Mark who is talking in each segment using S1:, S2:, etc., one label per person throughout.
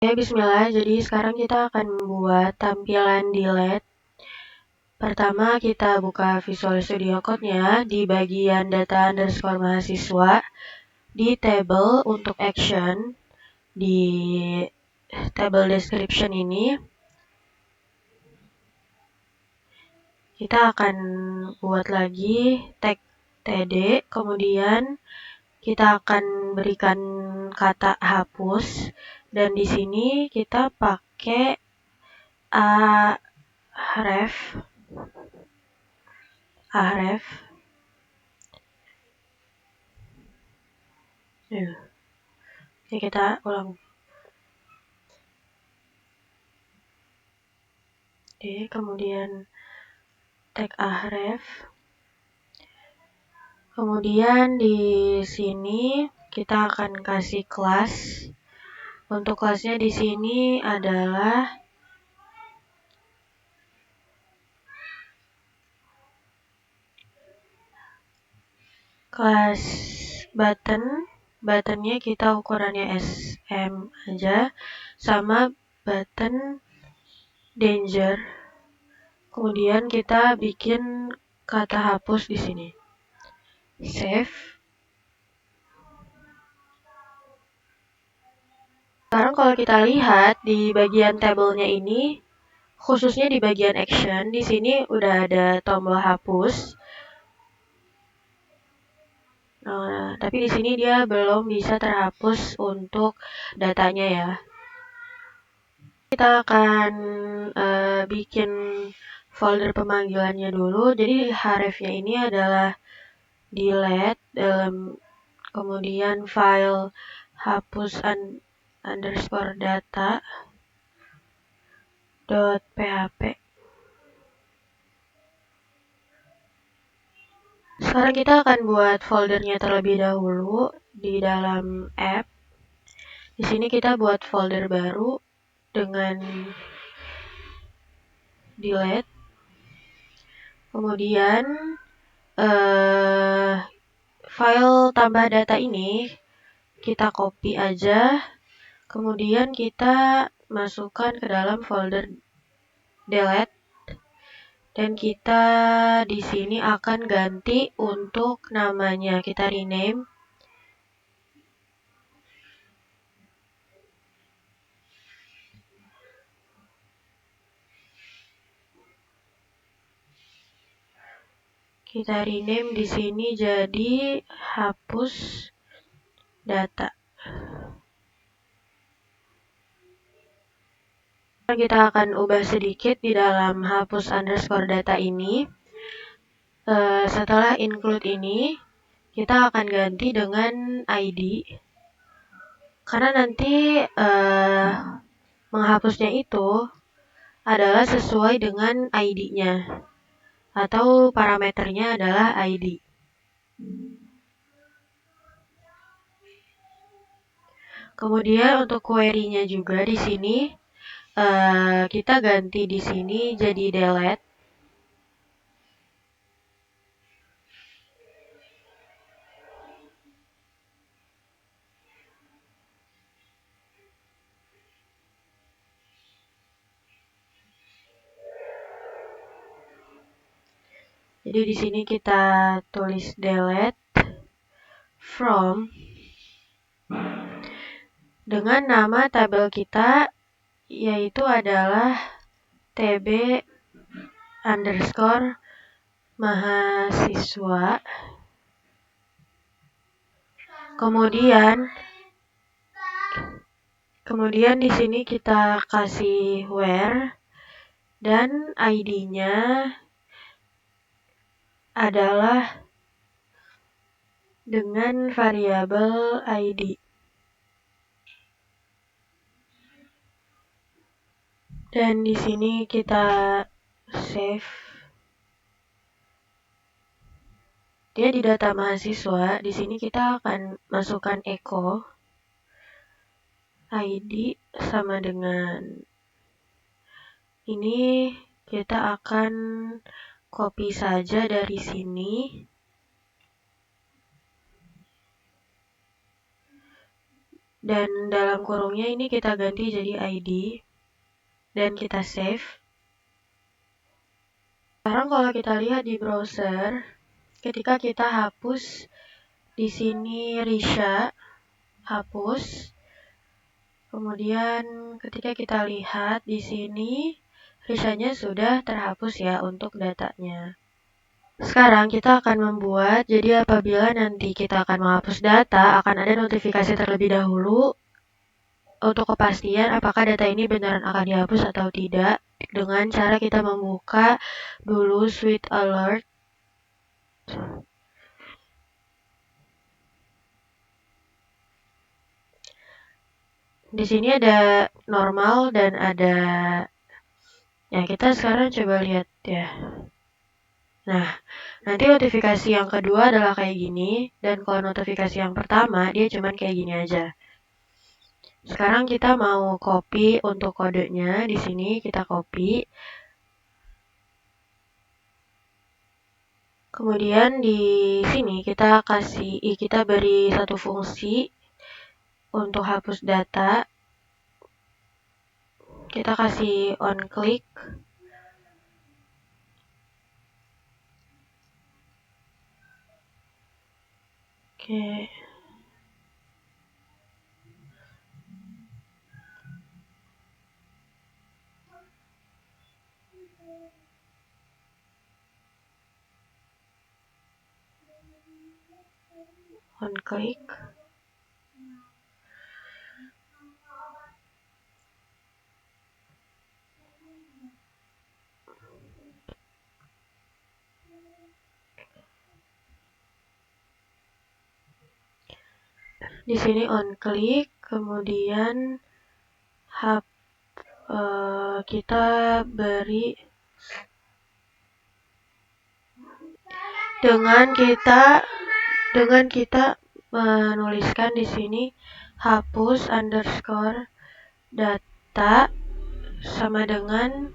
S1: Oke, bismillah. Jadi sekarang kita akan membuat tampilan di LED. Pertama, kita buka Visual Studio Code-nya di bagian data underscore mahasiswa, di table untuk action, di table description ini. Kita akan buat lagi tag td, kemudian kita akan berikan kata hapus, dan di sini kita pakai href. Oke, kita ulang. Oke, kemudian tag href. Kemudian di sini kita akan kasih kelas. Untuk kelasnya di sini adalah kelas button. Buttonnya kita ukurannya SM aja, sama button danger. Kemudian kita bikin kata hapus di sini. Save. Sekarang kalau kita lihat di bagian tabelnya ini, khususnya di bagian action, di sini udah ada tombol hapus. Tapi di sini dia belum bisa terhapus untuk datanya ya. Kita akan bikin folder pemanggilannya dulu. Jadi href-nya ini adalah delete dalam kemudian file hapus underscore data .php. Sekarang kita akan buat foldernya terlebih dahulu di dalam app. Di sini kita buat folder baru dengan delete. Kemudian file tambah data ini kita copy aja. Kemudian kita masukkan ke dalam folder delete. Dan kita di sini akan ganti untuk namanya, kita rename. Kita rename di sini jadi hapus data. Kita akan ubah sedikit di dalam hapus underscore data ini. Setelah include ini, kita akan ganti dengan ID. Karena nanti menghapusnya itu adalah sesuai dengan ID-nya. Atau parameternya adalah ID. Kemudian untuk query-nya juga di sini kita ganti di sini jadi delete. Jadi di sini kita tulis delete from dengan nama tabel kita yaitu adalah tb underscore mahasiswa. Kemudian di sini kita kasih where dan ID-nya adalah dengan variabel ID. Dan di sini kita save. Dia di data mahasiswa. Di sini kita akan masukkan echo ID sama dengan ini. Kita akan copy saja dari sini. dan dalam kurungnya ini kita ganti jadi ID dan kita save. Sekarang kalau kita lihat di browser, ketika kita hapus di sini Risha, hapus. Kemudian ketika kita lihat di sini Rishanya sudah terhapus ya untuk datanya. Sekarang kita akan membuat, jadi apabila nanti kita akan menghapus data, akan ada notifikasi terlebih dahulu untuk kepastian apakah data ini beneran akan dihapus atau tidak, dengan cara kita membuka dulu Suite Alert. Di sini ada normal dan ada, ya kita sekarang coba lihat ya. Nah, nanti notifikasi yang kedua adalah kayak gini, dan kalau notifikasi yang pertama dia cuman kayak gini aja. Sekarang kita mau copy untuk kodenya, di sini kita copy. Kemudian di sini kita beri satu fungsi untuk hapus data. Kita kasih on click. Oke. On click. Di sini on click, kemudian kita beri dengan kita menuliskan di sini hapus underscore data sama dengan,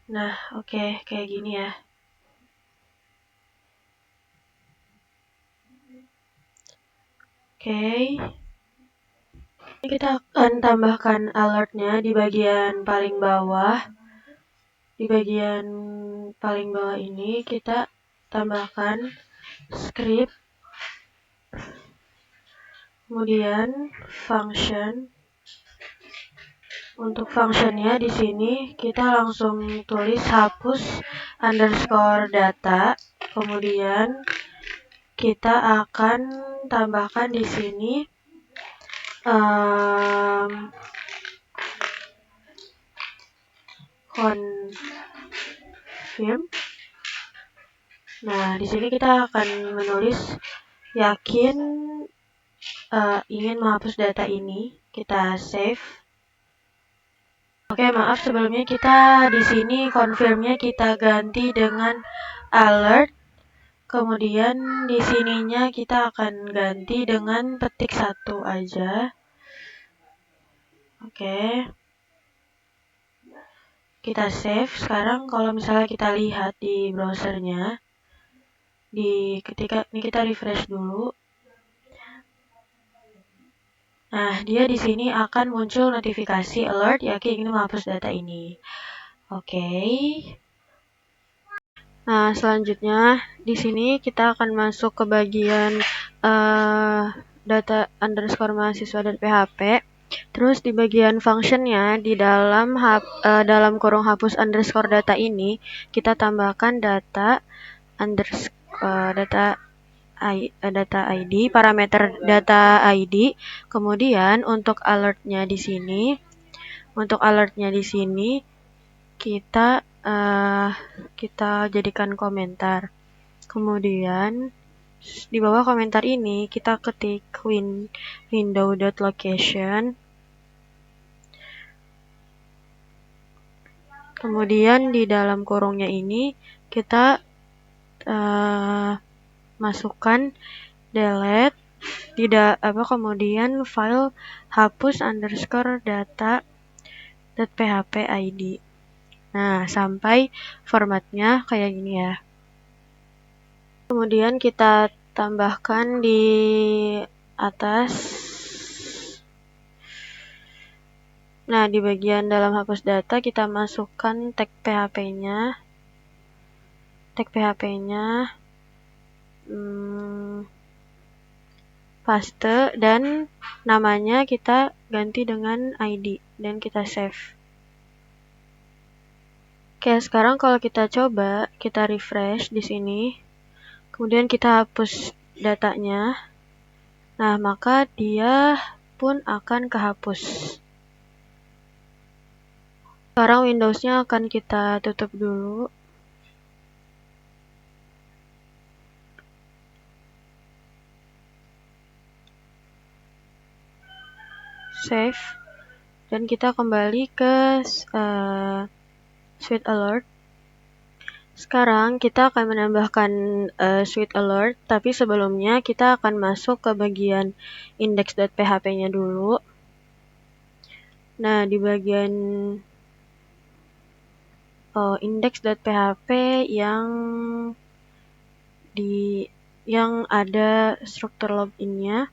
S1: nah oke, kayak gini ya. Oke. Ini kita akan tambahkan alertnya di bagian paling bawah. Di bagian paling bawah ini kita tambahkan script, kemudian function. Untuk functionnya di sini kita langsung tulis hapus underscore data, kemudian kita akan tambahkan di sini confirm. Nah, di sini kita akan menulis yakin ingin menghapus data ini. Kita save. Oke, maaf sebelumnya kita di sini confirmnya kita ganti dengan alert. Kemudian di sininya kita akan ganti dengan petik 1 aja. Oke. Kita save. Sekarang kalau misalnya kita lihat di browsernya, ketika ini kita refresh dulu. Nah, dia di sini akan muncul notifikasi alert yakin ingin menghapus data ini. Oke. Nah, selanjutnya di sini kita akan masuk ke bagian data underscore mahasiswa.php. Terus di bagian functionnya di dalam kurung hapus underscore data ini kita tambahkan data underscore data ID, parameter data ID. Kemudian untuk alertnya di sini, kita jadikan komentar. Kemudian di bawah komentar ini kita ketik window.location. Kemudian di dalam kurungnya ini kita masukkan delete, kemudian file hapus underscore data .php ID. Nah, sampai formatnya kayak gini ya. Kemudian kita tambahkan di atas Nah, di bagian dalam hapus data kita masukkan tag PHP-nya. Paste, dan namanya kita ganti dengan ID dan kita save. Oke, sekarang kalau kita coba, kita refresh di sini. Kemudian kita hapus datanya. Nah, maka dia pun akan kehapus. Sekarang Windows-nya akan kita tutup dulu. Save. Dan kita kembali ke Sweet Alert. Sekarang kita akan menambahkan Sweet Alert, tapi sebelumnya kita akan masuk ke bagian index.php-nya dulu. Nah, di bagian index.php yang ada struktur login-nya.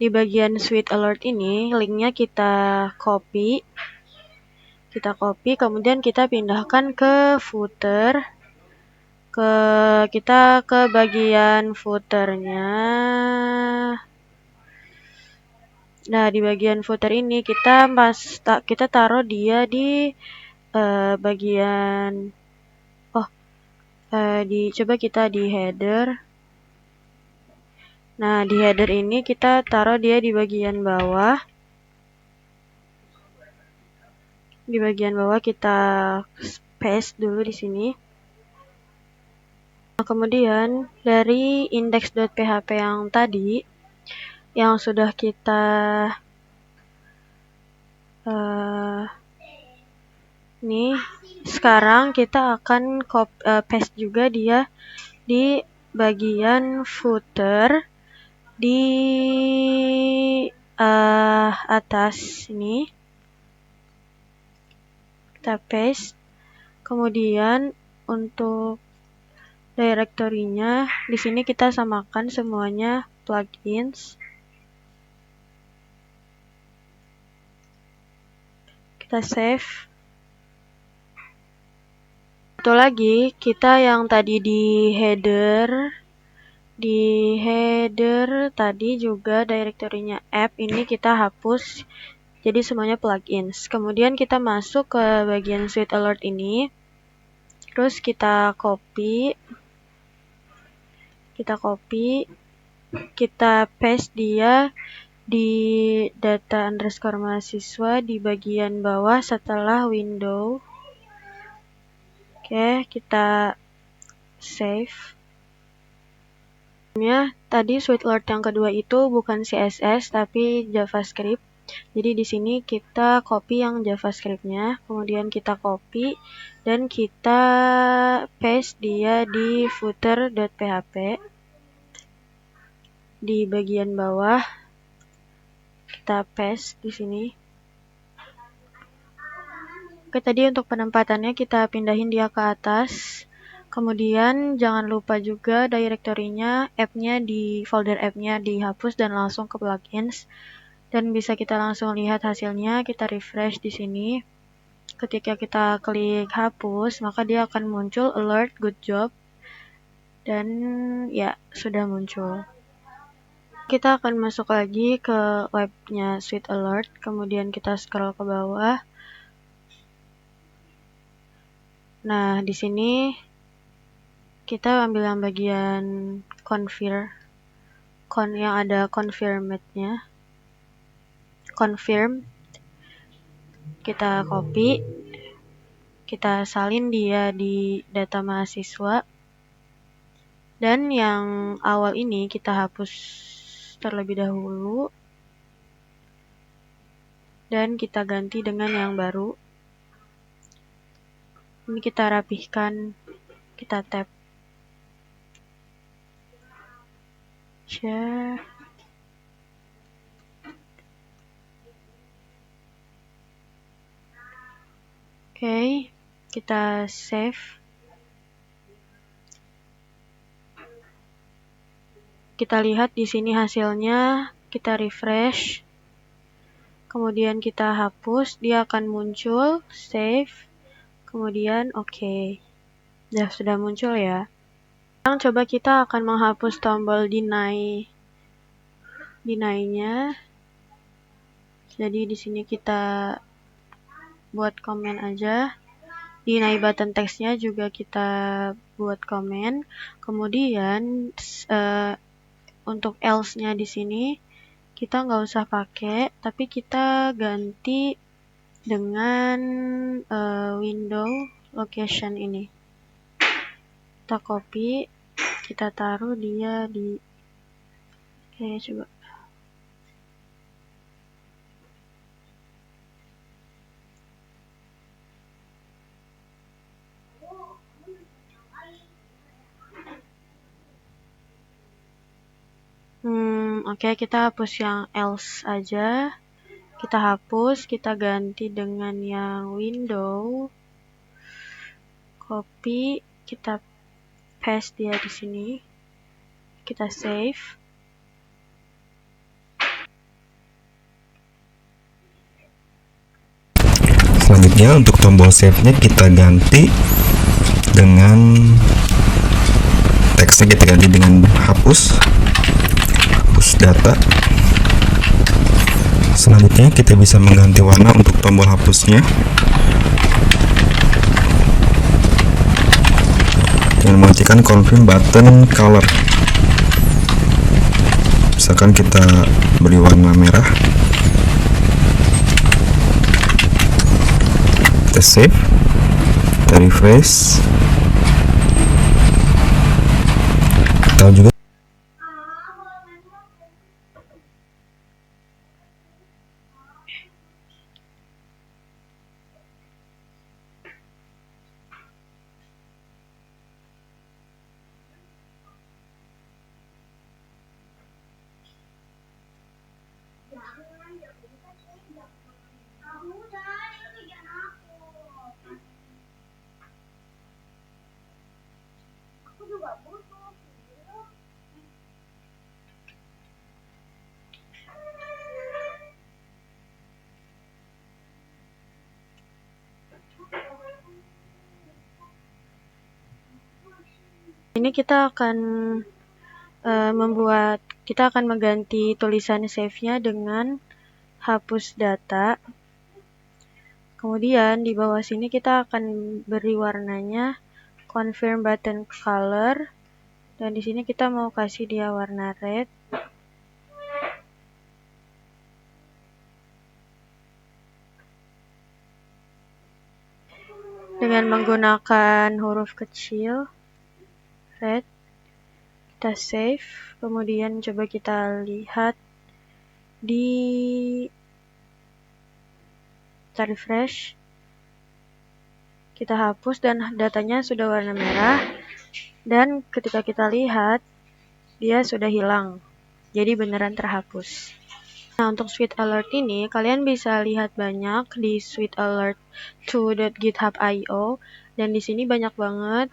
S1: Di bagian Sweet Alert ini, linknya kita copy, kemudian kita pindahkan ke footer. Kita ke bagian footernya. Nah, di bagian footer ini kita taruh dia di bagian coba kita di header. Nah, di header ini kita taruh dia di bagian bawah. Di bagian bawah kita paste dulu di sini. Nah, kemudian dari index.php yang tadi, yang sudah kita sekarang kita akan paste juga dia di bagian footer di atas ini. Kita paste. Kemudian untuk directory-nya di sini kita samakan semuanya plugins. Kita save. Satu lagi, kita yang tadi di header tadi juga directory-nya app ini kita hapus. Jadi semuanya plugins. Kemudian kita masuk ke bagian Sweet Alert ini. Terus kita copy, kita paste dia di data_mahasiswa di bagian bawah setelah window. Oke, kita save. Tadi Sweet Alert yang kedua itu bukan CSS tapi JavaScript. Jadi di sini kita copy yang JavaScript-nya, kemudian kita copy dan kita paste dia di footer.php di bagian bawah. Kita paste di sini. Oke, tadi untuk penempatannya kita pindahin dia ke atas. Kemudian jangan lupa juga directory-nya, app-nya di folder app-nya dihapus dan langsung ke plugins. Dan bisa kita langsung lihat hasilnya. Kita refresh di sini. Ketika kita klik hapus, maka dia akan muncul alert good job. Dan ya, sudah muncul. Kita akan masuk lagi ke webnya Sweet Alert. Kemudian kita scroll ke bawah. Nah, di sini kita ambil yang bagian yang ada confirm-nya. Confirm. Kita copy. Kita salin dia di data mahasiswa. Dan yang awal ini kita hapus terlebih dahulu. Dan kita ganti dengan yang baru. Ini kita rapihkan. Kita tap. Share. Oke, kita save. Kita lihat di sini hasilnya, kita refresh. kemudian kita hapus, dia akan muncul, save, kemudian oke. Nah, sudah muncul ya. Sekarang coba kita akan menghapus tombol deny-nya. Jadi di sini kita buat komen aja. Deny button text-nya juga kita buat komen. Kemudian untuk else-nya di sini kita nggak usah pakai, tapi kita ganti dengan window location ini. Kita copy, kita taruh dia di coba. Oke, kita hapus yang else aja. Kita hapus, kita ganti dengan yang window. Copy, kita paste dia di sini. Kita save.
S2: Selanjutnya untuk tombol save-nya kita ganti dengan teksnya, kita ganti dengan hapus data. Selanjutnya kita bisa mengganti warna untuk tombol hapusnya dengan mengaktifkan confirm button color. Misalkan kita beri warna merah, kita save, kita refresh. Kita juga
S1: ini kita akan kita akan mengganti tulisan save-nya dengan hapus data. Kemudian di bawah sini kita akan beri warnanya confirm button color, dan di sini kita mau kasih dia warna red. Dengan menggunakan huruf kecil red. Kita save, kemudian coba kita lihat kita refresh, kita hapus dan datanya sudah warna merah, dan ketika kita lihat dia sudah hilang, jadi beneran terhapus. Nah, untuk Sweet Alert ini kalian bisa lihat banyak di sweetalert2.github.io, dan di sini banyak banget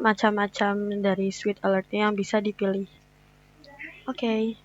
S1: macam-macam dari Sweet Alert yang bisa dipilih. Oke.